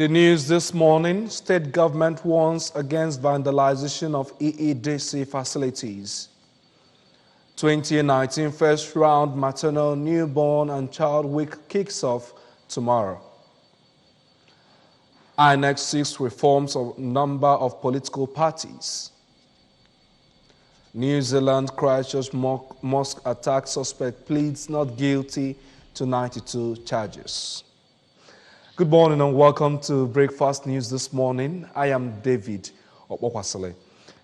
The news this morning, state government warns against vandalization of EEDC facilities. 2019 first round maternal, newborn and child week kicks off tomorrow. INEC seeks reforms of number of political parties. New Zealand Christchurch mosque attack suspect pleads not guilty to 92 charges. Good morning and welcome to Breakfast News this morning. I am David Opokwasile.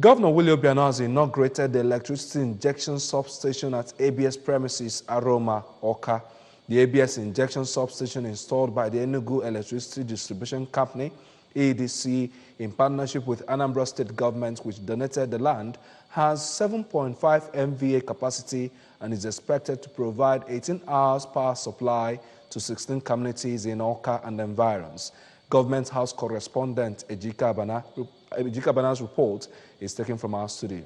Governor Willie Obiano has inaugurated the electricity injection substation at ABS premises Aroma, Oka. The ABS injection substation installed by the Enugu Electricity Distribution Company, EDC, in partnership with Anambra State Government, which donated the land, has 7.5 MVA capacity and is expected to provide 18 hours power supply to 16 communities in Oka and environs. Government House correspondent Ejika Bana's report is taken from our studio.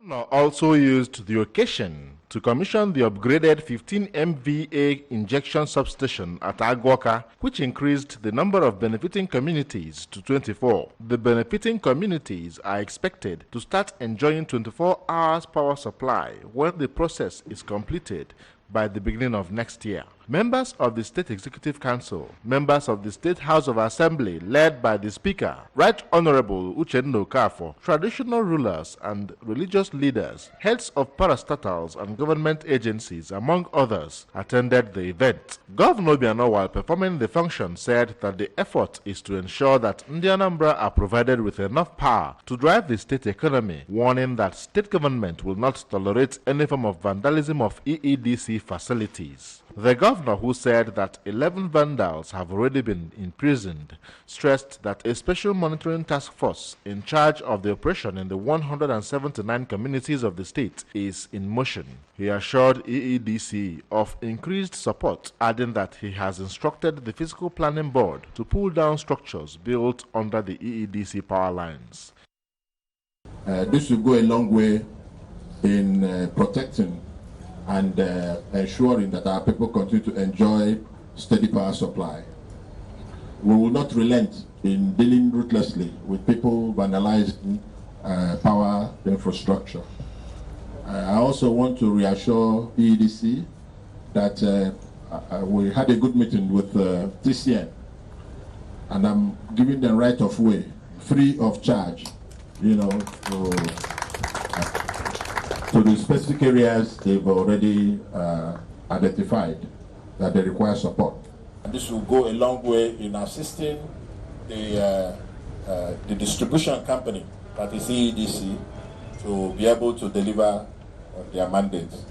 The governor also used the occasion to commission the upgraded 15 MVA injection substation at Agwoka, which increased the number of benefiting communities to 24. The benefiting communities are expected to start enjoying 24 hours power supply when the process is completed by the beginning of next year. Members of the State Executive Council, members of the State House of Assembly led by the Speaker, Right Honorable Uchenna Okafor, traditional rulers and religious leaders, heads of parastatals and government agencies, among others, attended the event. Governor Obiano, while performing the function, said that the effort is to ensure that Anambra are provided with enough power to drive the state economy, warning that state government will not tolerate any form of vandalism of EEDC facilities. The governor, who said that 11 vandals have already been imprisoned, stressed that a special monitoring task force in charge of the operation in the 179 communities of the state is in motion. He assured EEDC of increased support, adding that he has instructed the Physical Planning Board to pull down structures built under the EEDC power lines. This will go a long way in protecting and ensuring that our people continue to enjoy steady power supply. We will not relent in dealing ruthlessly with people vandalizing power infrastructure. I also want to reassure EEDC that we had a good meeting with TCN, and I'm giving them right of way, free of charge, to the specific areas they've already identified that they require support. This will go a long way in assisting the distribution company, that is EEDC, to be able to deliver their mandates.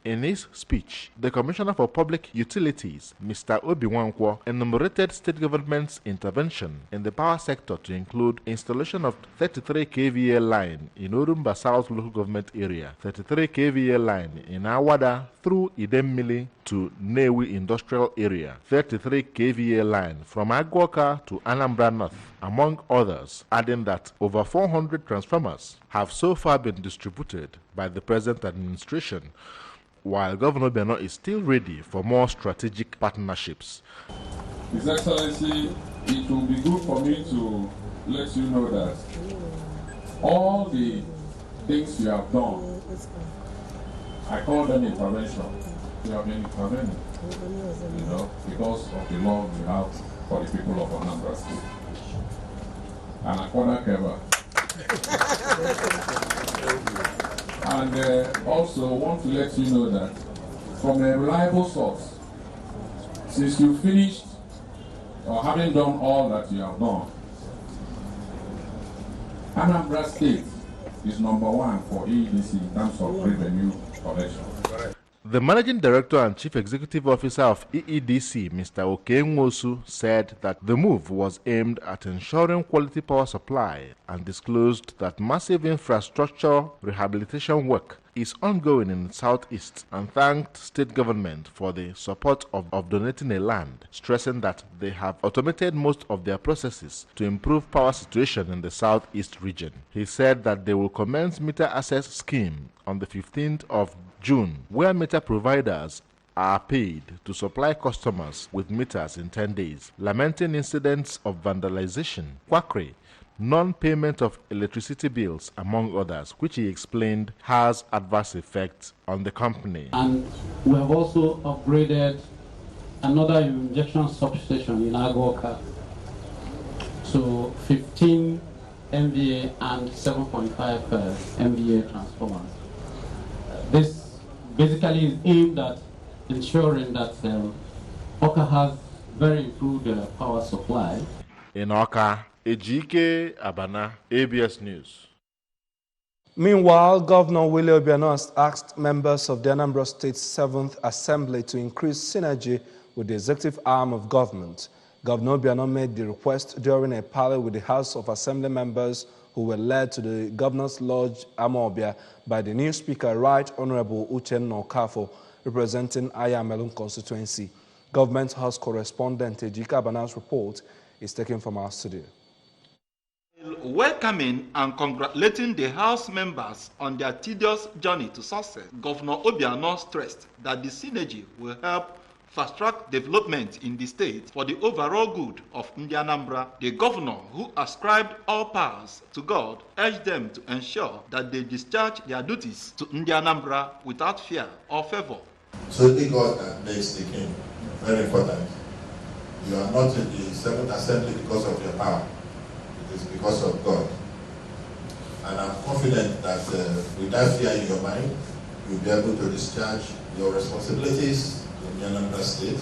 In his speech, the Commissioner for Public Utilities, Mr. Obi Nwankwo, enumerated state government's intervention in the power sector to include installation of 33 kVA line in Orumba South local government area, 33 kVA line in Awada through Idemmili to Newi industrial area, 33 kVA line from Agwoka to Anambra North, among others, adding that over 400 transformers have so far been distributed by the present administration, while Governor Obiano is still ready for more strategic partnerships. His Excellency, it will be good for me to let you know that all the things you have done, I call them intervention. You have been intervening, because of the law we have for the people of Anambra State. And Akwana Keba. And also want to let you know that from a reliable source, since you finished or having done all that you have done, Anambra State is #1 for EEDC in terms of revenue collection. The Managing Director and Chief Executive Officer of EEDC, Mr. Okenwosu, said that the move was aimed at ensuring quality power supply and disclosed that massive infrastructure rehabilitation work is ongoing in the southeast and thanked state government for the support of donating a land, stressing that they have automated most of their processes to improve power situation in the southeast region. He said that they will commence meter access scheme on the 15th of June, where meter providers are paid to supply customers with meters in 10 days, lamenting incidents of vandalization, quackery, non-payment of electricity bills, among others, which he explained has adverse effects on the company. And we have also upgraded another injection substation in Agoka to 15 MVA and 7.5 MVA transformers. This basically is aimed at ensuring that Oka has very improved power supply. In Oka, Ejike Abana, ABS News. Meanwhile, Governor Willie Obiano has asked members of the Anambra State 7th Assembly to increase synergy with the executive arm of government. Governor Obiano made the request during a parley with the House of Assembly members who were led to the Governor's Lodge, Amobia, by the new Speaker, Right Honorable Uchenna Okafo, representing Ayamelum constituency. Government House correspondent Ejike Abana's report is taken from our studio. Welcoming and congratulating the House members on their tedious journey to success, Governor Obiano stressed that the synergy will help fast-track development in the state for the overall good of Anambra. The governor, who ascribed all powers to God, urged them to ensure that they discharge their duties to Anambra without fear or favor. So it God that makes the king. Very important. You are not in the 7th Assembly because of your power. It is because of God. And I'm confident that with that fear in your mind, you'll be able to discharge your responsibilities in the Anambra State,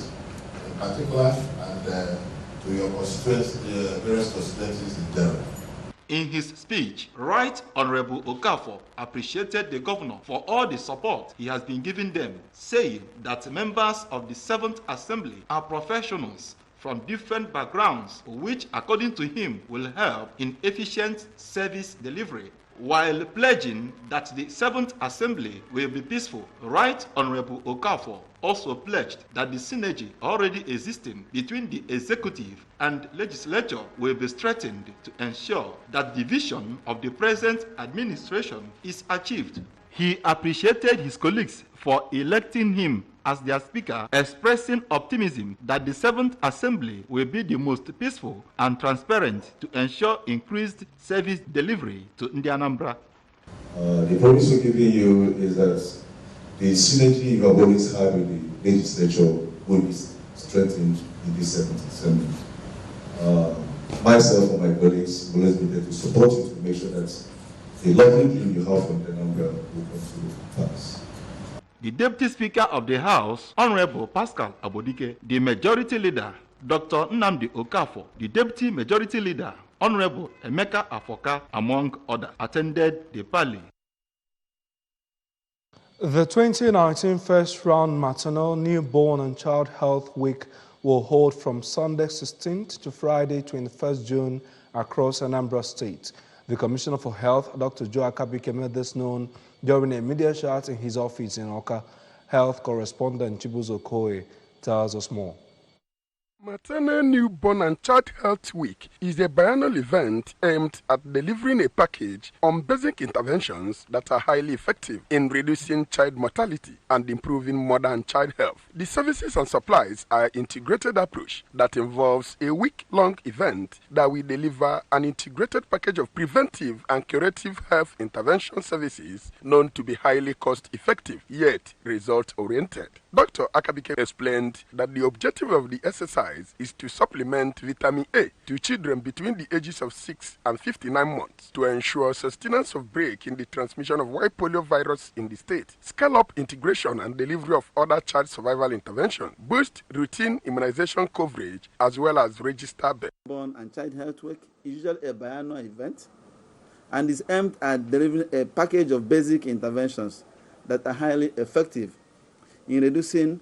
in particular, and to your constituency, various constituencies in general. In his speech, Right Honorable Okafor appreciated the governor for all the support he has been giving them, saying that members of the 7th Assembly are professionals from different backgrounds, which, according to him, will help in efficient service delivery. While pledging that the 7th Assembly will be peaceful, Right Honorable Okafor also pledged that the synergy already existing between the executive and legislature will be strengthened to ensure that the vision of the present administration is achieved. He appreciated his colleagues for electing him as their speaker, expressing optimism that the 7th Assembly will be the most peaceful and transparent to ensure increased service delivery to Anambra. The promise we're giving you is that the synergy you have always had with the legislature will be strengthened in the 7th Assembly. Myself and my colleagues will always be there to support you to make sure that the lovely dream you have from Anambra will come to pass. The Deputy Speaker of the House, Honorable Pascal Abodike, the Majority Leader, Dr. Nnamdi Okafor, the Deputy Majority Leader, Honorable Emeka Afoka, among others, attended the parley. The 2019 First Round Maternal, Newborn and Child Health Week will hold from Sunday 16th to Friday 21st June across Anambra State. The Commissioner for Health, Dr. Joe Akabike, made this known during a media chat in his office in Oka. Health correspondent Chibuzo Koe tells us more. Maternal, Newborn and Child Health Week is a biannual event aimed at delivering a package on basic interventions that are highly effective in reducing child mortality and improving mother and child health. The services and supplies are an integrated approach that involves a week-long event that will deliver an integrated package of preventive and curative health intervention services known to be highly cost-effective, yet result-oriented. Dr. Akabike explained that the objective of the exercise is to supplement vitamin A to children between the ages of 6 and 59 months to ensure sustenance of break in the transmission of white polio virus in the state, scale up integration and delivery of other child survival intervention, boost routine immunization coverage, as well as register birth. Newborn and Child Health Week is usually a biannual event and is aimed at delivering a package of basic interventions that are highly effective in reducing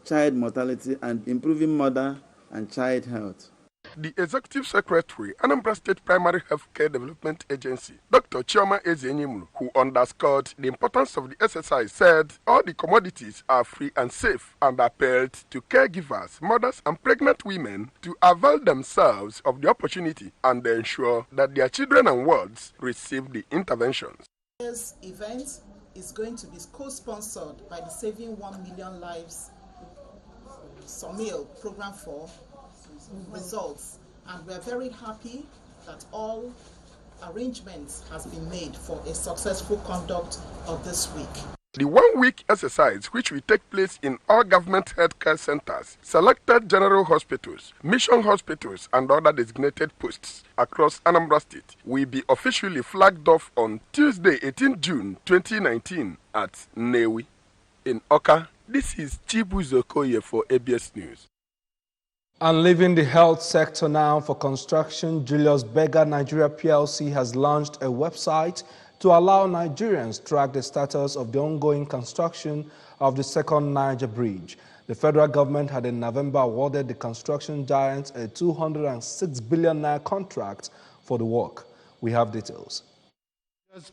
child mortality and improving mother and child health. The Executive Secretary, Anambra State Primary Healthcare Development Agency, Dr. Chioma Ezenyimulu, who underscored the importance of the exercise, said all the commodities are free and safe and appealed to caregivers, mothers and pregnant women to avail themselves of the opportunity and ensure that their children and wards receive the interventions. This event is going to be co-sponsored by the Saving 1 Million Lives Somil Program 4 results, and we are very happy that all arrangements has been made for a successful conduct of this week. The one-week exercise, which will take place in all government healthcare centers, selected general hospitals, mission hospitals, and other designated posts across Anambra State, will be officially flagged off on Tuesday, 18 June 2019 at Nnewi. In Oka, this is Chibuzo Okoye for ABS News. And leaving the health sector now for construction, Julius Berger Nigeria PLC has launched a website to allow Nigerians to track the status of the ongoing construction of the second Niger Bridge. The federal government had in November awarded the construction giants a 206 billion naira contract for the work. We have details.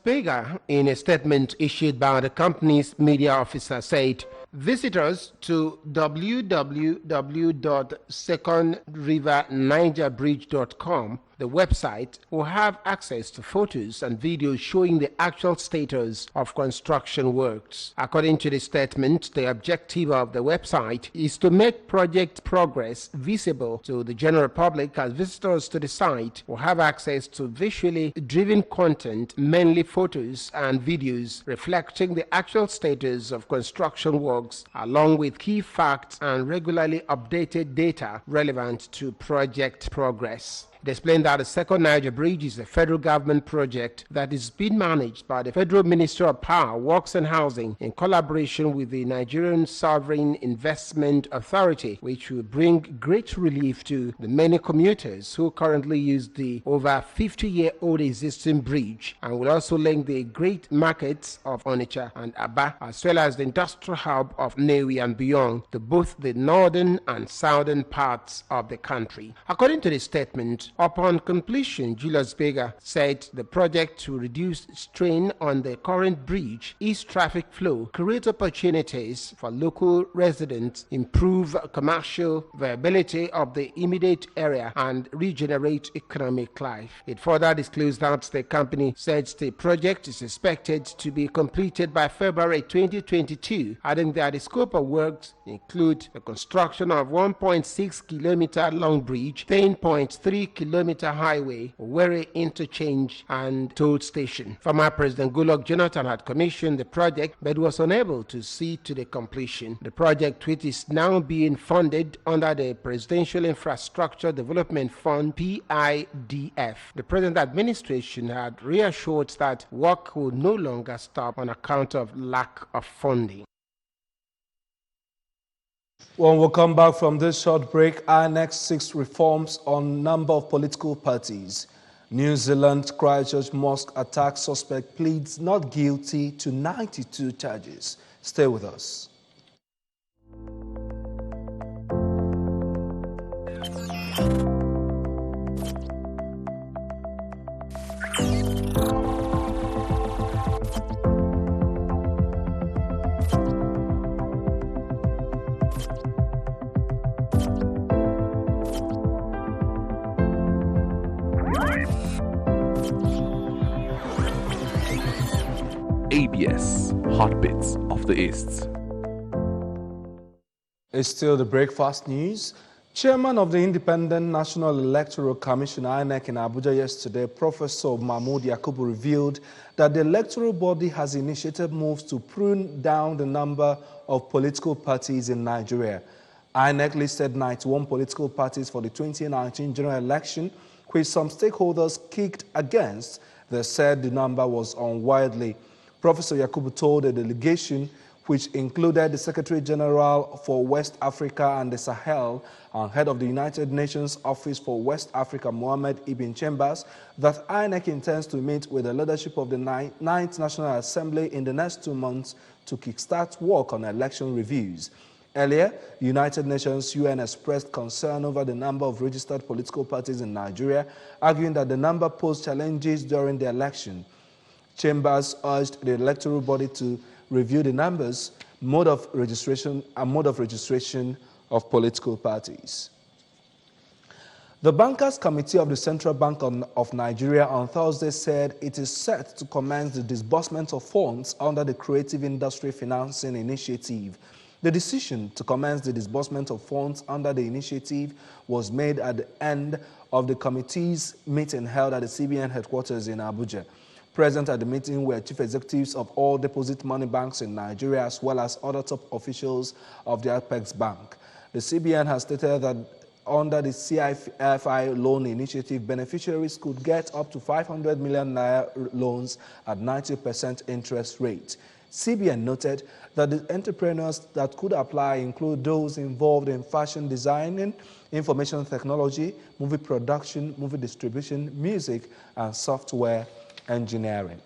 Berger, in a statement issued by the company's media officer, said visitors to www.secondrivernigerbridge.com, the website, will have access to photos and videos showing the actual status of construction works. According to the statement, the objective of the website is to make project progress visible to the general public, as visitors to the site will have access to visually driven content, mainly photos and videos reflecting the actual status of construction works, along with key facts and regularly updated data relevant to project progress. It explained that the second Niger Bridge is a federal government project that is being managed by the Federal Ministry of Power, Works and Housing in collaboration with the Nigerian Sovereign Investment Authority, which will bring great relief to the many commuters who currently use the over 50-year-old existing bridge, and will also link the great markets of Onitsha and Aba, as well as the industrial hub of Nnewi and beyond, to both the northern and southern parts of the country. According to the statement, upon completion, Julius Berger said the project will reduce strain on the current bridge, ease traffic flow, create opportunities for local residents, improve commercial viability of the immediate area, and regenerate economic life. It further disclosed that the company said the project is expected to be completed by February 2022, adding that the scope of works include the construction of 1.6 kilometer long bridge, 10.3 kilometer highway, Owerri interchange, and toll station. Former President Goodluck Jonathan had commissioned the project but was unable to see to the completion. The project, which is now being funded under the Presidential Infrastructure Development Fund (PIDF), the present administration had reassured that work will no longer stop on account of lack of funding. When we'll come back from this short break, our next 6 reforms on number of political parties. New Zealand Christchurch mosque attack suspect pleads not guilty to 92 charges. Stay with us. ABS, Heartbeats of the East. It's still the breakfast news. Chairman of the Independent National Electoral Commission, INEC, in Abuja yesterday, Professor Mahmood Yakubu, revealed that the electoral body has initiated moves to prune down the number of political parties in Nigeria. INEC listed 91 political parties for the 2019 general election, which some stakeholders kicked against. They said the number was unwieldy. Professor Yakubu told a delegation, which included the Secretary General for West Africa and the Sahel and head of the United Nations Office for West Africa, Mohammed Ibn Chambers, that INEC intends to meet with the leadership of the 9th National Assembly in the next 2 months to kickstart work on election reviews. Earlier, the United Nations UN expressed concern over the number of registered political parties in Nigeria, arguing that the number posed challenges during the election. Chambers urged the electoral body to review the numbers, mode of registration of political parties. The Bankers Committee of the Central Bank of Nigeria on Thursday said it is set to commence the disbursement of funds under the Creative Industry Financing Initiative. The decision to commence the disbursement of funds under the initiative was made at the end of the committee's meeting held at the CBN headquarters in Abuja. Present at the meeting were chief executives of all deposit money banks in Nigeria as well as other top officials of the Apex Bank. The CBN has stated that under the CIFI loan initiative, beneficiaries could get up to 500 million naira loans at 90% interest rate. CBN noted that the entrepreneurs that could apply include those involved in fashion designing, information technology, movie production, movie distribution, music, and software engineering.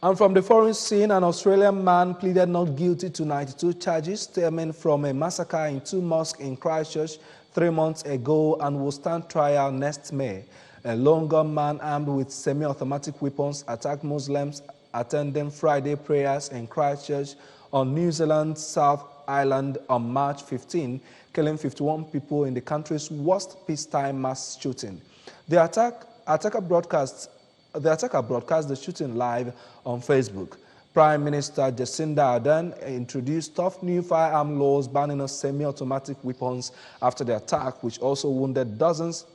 And from the foreign scene, an Australian man pleaded not guilty to 92 charges stemming from a massacre in 2 mosques in Christchurch 3 months ago and will stand trial next May. A lone gunman armed with semi-automatic weapons attacked Muslims attending Friday prayers in Christchurch on New Zealand's South Island on March 15, killing 51 people in the country's worst peacetime mass shooting. The attacker broadcast the shooting live on Facebook. Prime Minister Jacinda Ardern introduced tough new firearm laws banning semi-automatic weapons after the attack, which also wounded dozens.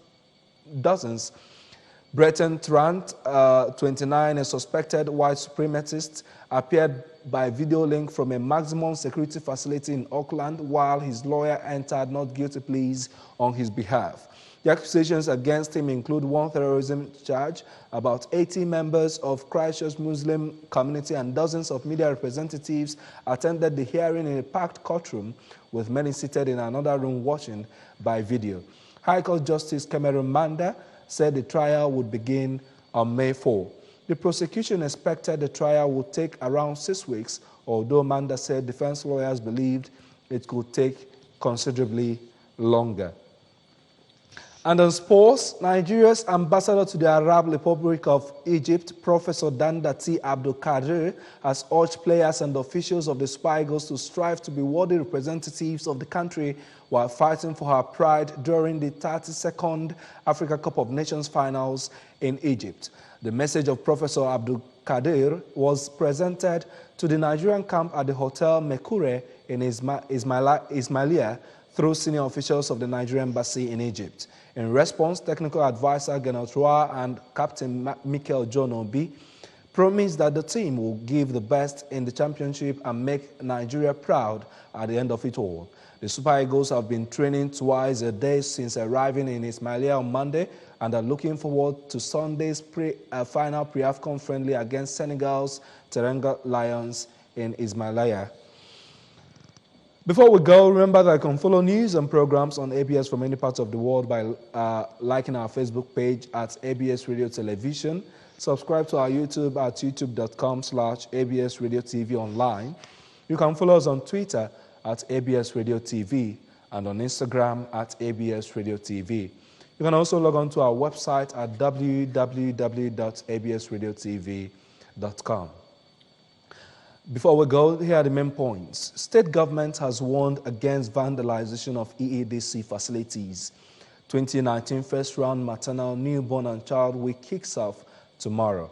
Breton Trant, 29, a suspected white supremacist, appeared by video link from a maximum security facility in Auckland while his lawyer entered not guilty pleas on his behalf. The accusations against him include 1 terrorism charge, about 80 members of Christchurch Muslim community and dozens of media representatives attended the hearing in a packed courtroom, with many seated in another room watching by video. High Court Justice Cameron Manda said the trial would begin on May 4. The prosecution expected the trial would take around 6 weeks, although Manda said defense lawyers believed it could take considerably longer. And on sports, Nigeria's ambassador to the Arab Republic of Egypt, Professor Dandati Abdul Kadir, has urged players and officials of the Super Eagles to strive to be worthy representatives of the country while fighting for her pride during the 32nd Africa Cup of Nations finals in Egypt. The message of Professor Abdul Kadir was presented to the Nigerian camp at the Hotel Mekure in Ismailia through senior officials of the Nigerian embassy in Egypt. In response, technical advisor Gernot Roy and Captain Mikel John Obi promised that the team will give the best in the championship and make Nigeria proud at the end of it all. The Super Eagles have been training twice a day since arriving in Ismailia on Monday and are looking forward to Sunday's final pre-AFCON friendly against Senegal's Teranga Lions in Ismailia. Before we go, remember that you can follow news and programs on ABS from any part of the world by liking our Facebook page at ABS Radio Television. Subscribe to our YouTube at youtube.com/ABS Radio TV online. You can follow us on Twitter at ABS Radio TV and on Instagram at ABS Radio TV. You can also log on to our website at www.absradiotv.com. Before we go, here are the main points. State government has warned against vandalization of EADC facilities. 2019 first round maternal, newborn and child week kicks off tomorrow.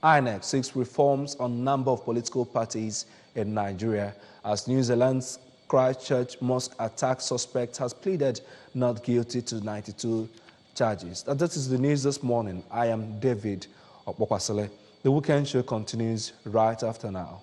INEC seeks reforms on number of political parties in Nigeria as New Zealand's Christchurch mosque attack suspect has pleaded not guilty to 92 charges. That is the news this morning. I am David Okpopasele. The weekend show continues right after now.